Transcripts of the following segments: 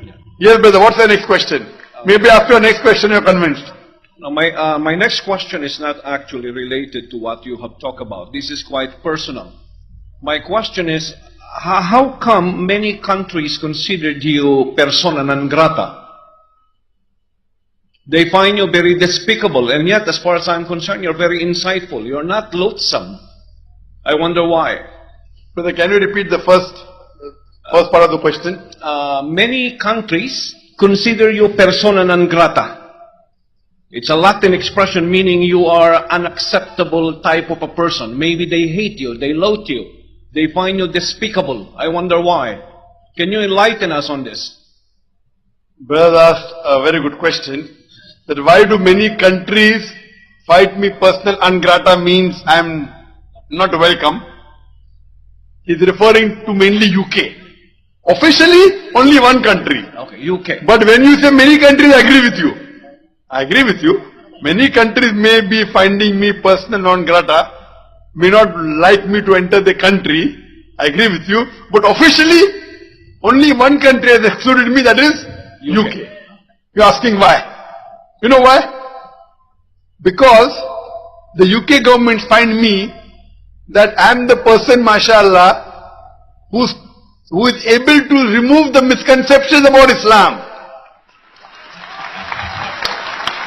Yes, brother, what's the next question? Maybe after your next question you're convinced. Now, my next question is not actually related to what you have talked about. This is quite personal. My question is, how come many countries considered you persona non grata? They find you very despicable, and yet, as far as I'm concerned, you're very insightful. You're not loathsome. I wonder why. Brother, can you repeat the first part of the question? Many countries consider you persona non grata. It's a Latin expression meaning you are unacceptable type of a person. Maybe they hate you, they loathe you, they find you despicable. I wonder why. Can you enlighten us on this? Brother asked a very good question. That why do many countries fight me personal ungrata means I am not welcome. He's referring to mainly UK. Officially, only one country. Okay, UK. But when you say many countries, I agree with you. I agree with you. Many countries may be finding me personal non grata, may not like me to enter the country. I agree with you. But officially, only one country has excluded me, that is UK. You're asking why? You know why? Because the UK government find me that I am the person, mashallah, who is able to remove the misconceptions about Islam.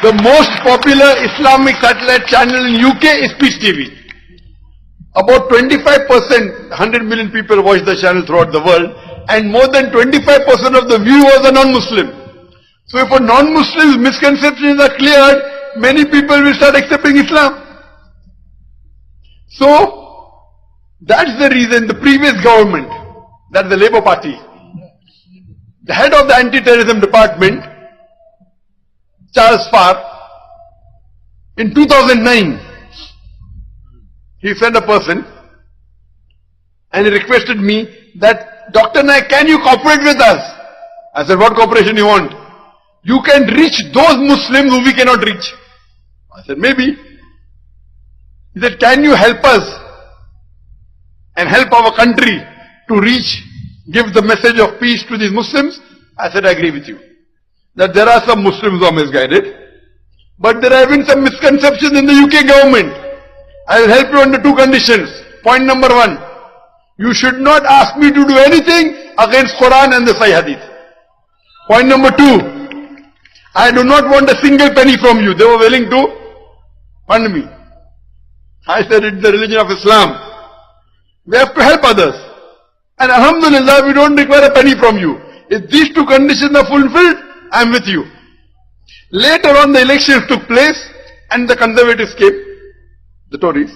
The most popular Islamic satellite channel in UK is Peace TV. About 25%, 100 million people watch the channel throughout the world, and more than 25% of the viewers are non-Muslim. So if a non-Muslim's misconceptions are cleared, many people will start accepting Islam. So, that's the reason the previous government, that's the Labour Party, the head of the anti-terrorism department, Charles Farr, in 2009, he sent a person and he requested me that, Dr. Naik, can you cooperate with us? I said, what cooperation you want? You can reach those Muslims who we cannot reach. I said, maybe. He said, can you help us and help our country to reach, give the message of peace to these Muslims? I said, I agree with you. That there are some Muslims who are misguided, but there have been some misconceptions in the UK government. I will help you under two conditions. Point number one, you should not ask me to do anything against Quran and the Sahih Hadith. Point number two, I do not want a single penny from you. They were willing to fund me. I said, it's the religion of Islam. We have to help others. And alhamdulillah, we don't require a penny from you. If these two conditions are fulfilled, I am with you. Later on, the elections took place and the Conservatives came, the Tories.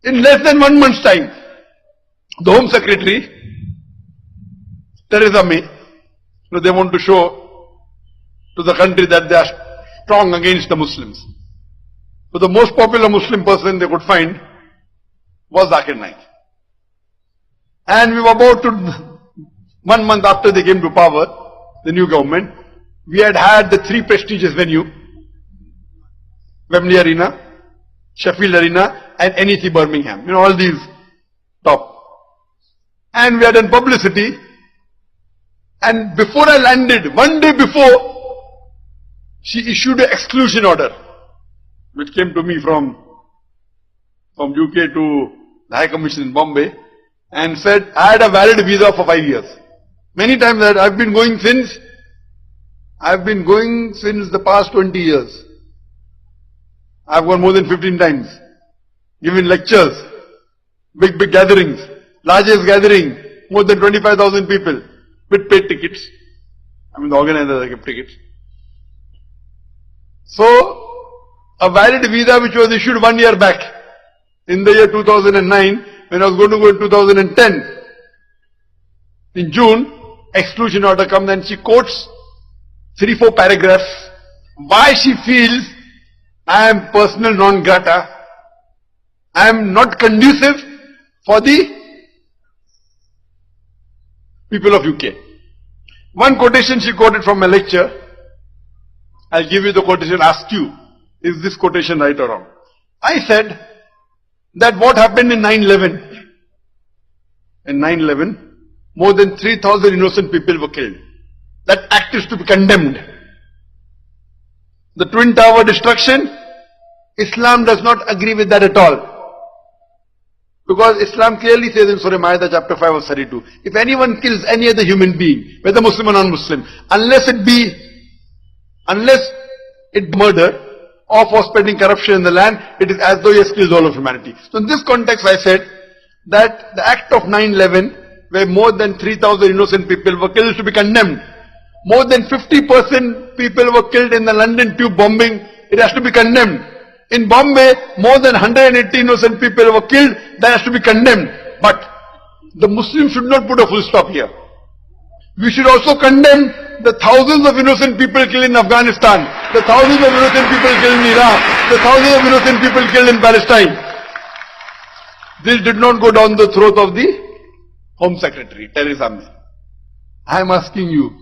In less than 1 month's time, the Home Secretary, Theresa May, they want to show to the country that they are strong against the Muslims. So the most popular Muslim person they could find was Zakir Naik. And we were about to, 1 month after they came to power, the new government, we had the 3 prestigious venues, Wembley Arena, Sheffield Arena and NEC Birmingham. You know, all these top. And we had done publicity. And before I landed, 1 day before, she issued an exclusion order, which came to me from UK to the High Commission in Bombay, and said, I had a valid visa for 5 years. Many times that I've been going since the past 20 years. I've gone more than 15 times, given lectures, big gatherings, largest gathering, more than 25,000 people, with paid tickets. I mean, the organizers gave tickets. So, a valid visa which was issued 1 year back, in the year 2009, when I was going to go in 2010, in June, exclusion order comes and she quotes 3-4 paragraphs, why she feels I am personal non grata, I am not conducive for the people of UK. One quotation she quoted from a lecture, I'll give you the quotation, ask you, is this quotation right or wrong? I said that what happened in 9/11, more than 3,000 innocent people were killed. That act is to be condemned. The Twin Tower destruction, Islam does not agree with that at all. Because Islam clearly says in Surah Ma'idah chapter 5 verse 32, if anyone kills any other human being, whether Muslim or non-Muslim, unless it be murder or for spreading corruption in the land, it is as though he has killed all of humanity. So in this context I said that the act of 9/11, where more than 3,000 innocent people were killed, is to be condemned. More than 50% people were killed in the London tube bombing, it has to be condemned. In Bombay, more than 180 innocent people were killed, that has to be condemned. But the Muslims should not put a full stop here. We should also condemn the thousands of innocent people killed in Afghanistan, the thousands of innocent people killed in Iraq, the thousands of innocent people killed in Palestine. This did not go down the throat of the Home Secretary, Theresa May. I am asking you,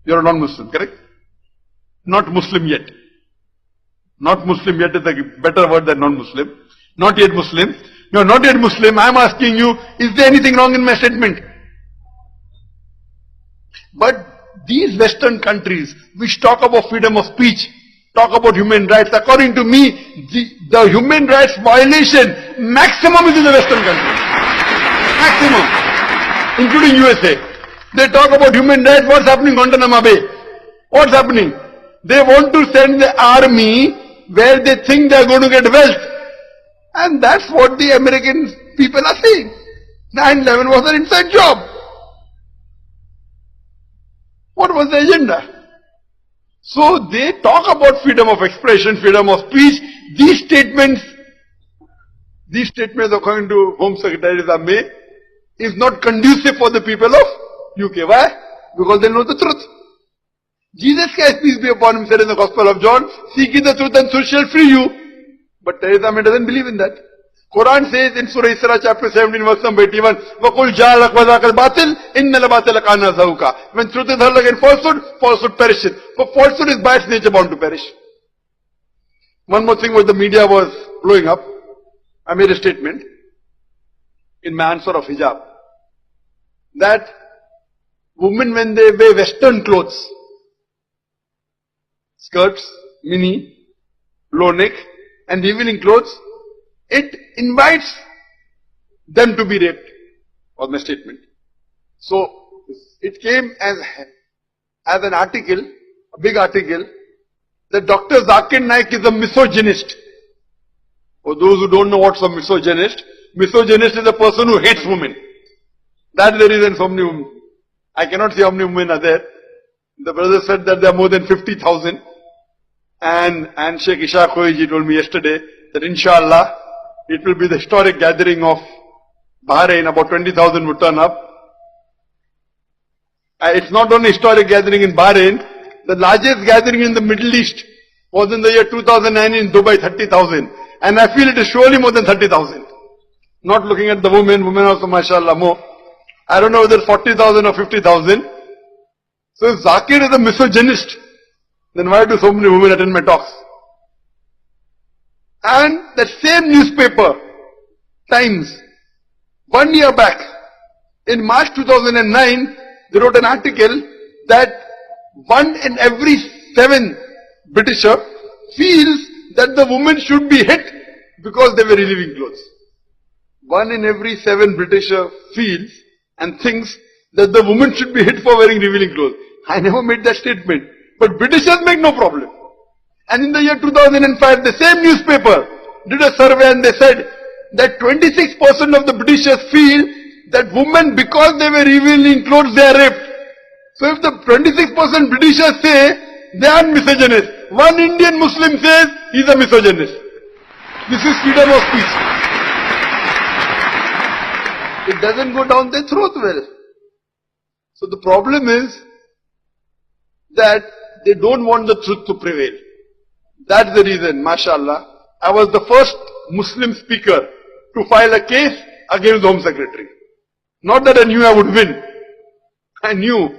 you are a non-Muslim, correct? Not Muslim yet. Not Muslim yet is a better word than non-Muslim. Not yet Muslim. You are not yet Muslim. I am asking you, is there anything wrong in my statement? But these Western countries which talk about freedom of speech, talk about human rights, according to me, the human rights violation maximum is in the Western countries. Maximum. Including USA. They talk about human rights. What's happening in Guantanamo Bay? What's happening? They want to send the army where they think they are going to get wealth. And that's what the American people are saying. 9/11 was an inside job. What was the agenda? So they talk about freedom of expression, freedom of speech. These statements according to Home Secretary May, is not conducive for the people of UK. Why? Because they know the truth. Jesus Christ, peace be upon him, said in the Gospel of John, seek ye the truth and truth shall free you. But Theresa May doesn't believe in that. Quran says in Surah Isra chapter 17 verse number 81, وَقُلْ جَعَلَكْ وَذَاكَ الْبَاطِلِ إِنَّ الْبَاطِلَ كَانَ زَهُوقًا. When truth is hurled against falsehood, falsehood perishes. For falsehood is by its nature bound to perish. One more thing, when the media was blowing up, I made a statement in my answer of hijab, that women, when they wear Western clothes, skirts, mini, low neck, and revealing clothes, it invites them to be raped, was my statement. So, it came as an article, a big article, that Dr. Zakir Naik is a misogynist. For those who don't know what's a misogynist, misogynist is a person who hates women. That's the reason so many women. I cannot say how many women are there. The brother said that there are more than 50,000. And Sheikh Ishaq Khoiji told me yesterday that inshallah, it will be the historic gathering of Bahrain. About 20,000 would turn up. It's not only historic gathering in Bahrain. The largest gathering in the Middle East was in the year 2009 in Dubai, 30,000. And I feel it is surely more than 30,000. Not looking at the women also mashallah more. I don't know whether 40,000 or 50,000. So if Zakir is a misogynist, then why do so many women attend my talks? And that same newspaper, Times, 1 year back, in March 2009, they wrote an article that 1 in every 7 Britisher feels that the woman should be hit because they were relieving clothes. 1 in every 7 Britisher feels and thinks that the woman should be hit for wearing revealing clothes. I never made that statement. But Britishers make no problem. And in the year 2005, the same newspaper did a survey and they said that 26% of the Britishers feel that women, because they were revealing clothes, they are raped. So if the 26% Britishers say they are misogynists, one Indian Muslim says he is a misogynist. This is freedom of speech. It doesn't go down their throat well. So the problem is that they don't want the truth to prevail. That's the reason, mashallah, I was the first Muslim speaker to file a case against the Home Secretary. Not that I knew I would win. I knew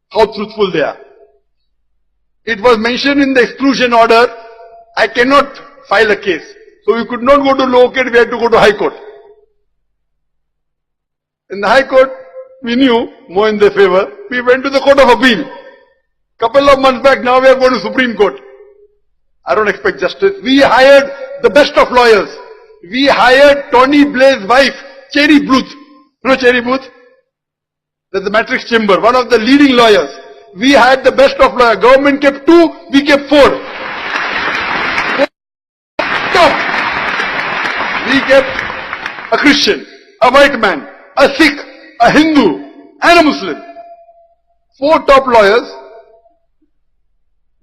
how truthful they are. It was mentioned in the exclusion order, I cannot file a case. So we could not go to lower court, we had to go to High Court. In the High Court, We knew more in their favor. We went to the Court of Appeal. Couple of months back, now we are going to Supreme Court. I don't expect justice. We hired the best of lawyers. We hired Tony Blair's wife, Cherry Booth. You know Cherry Booth? That's the Matrix Chamber, one of the leading lawyers. We hired the best of lawyers. Government kept 2, we kept 4. Top. We kept a Christian, a white man, a Sikh, a Hindu, and a Muslim. 4 top lawyers.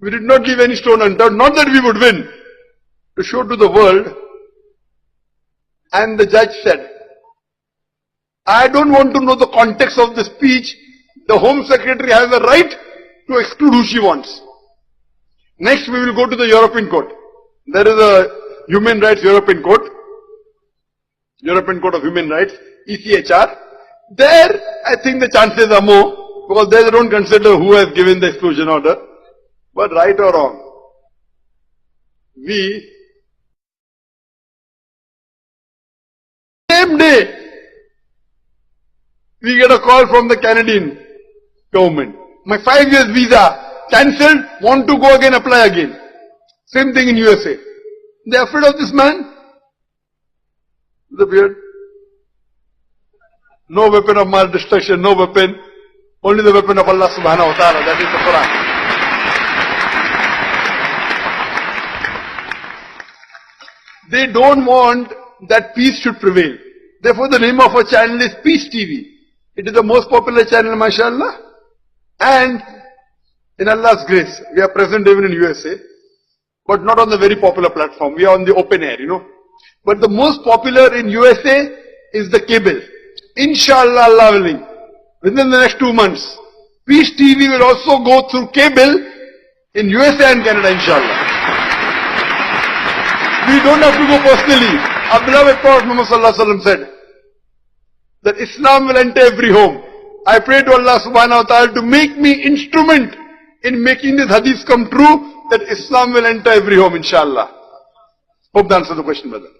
We did not leave any stone unturned, not that we would win, to show to the world. And the judge said, I don't want to know the context of the speech. The Home Secretary has a right to exclude who she wants. Next we will go to the European Court. There is a Human Rights European Court. European Court of Human Rights, ECHR. There I think the chances are more, because they don't consider who has given the exclusion order. But right or wrong, same day, we get a call from the Canadian government. My 5 years visa cancelled, want to go again, apply again. Same thing in USA. They are afraid of this man. The beard. No weapon of mass destruction, no weapon. Only the weapon of Allah subhanahu wa ta'ala. That is the Quran. They don't want that peace should prevail. Therefore the name of our channel is Peace TV. It is the most popular channel, mashallah. And in Allah's grace, we are present even in USA, but not on the very popular platform. We are on the open air, you know. But the most popular in USA is the cable. Inshallah, Allah willing, within the next 2 months, Peace TV will also go through cable in USA and Canada, inshallah. We don't have to go personally. Our beloved Prophet Muhammad sallallahu alaihi wasallam said that Islam will enter every home. I pray to Allah subhanahu wa ta'ala to make me instrument in making this hadith come true, that Islam will enter every home, inshallah. Hope that answers the question, brother.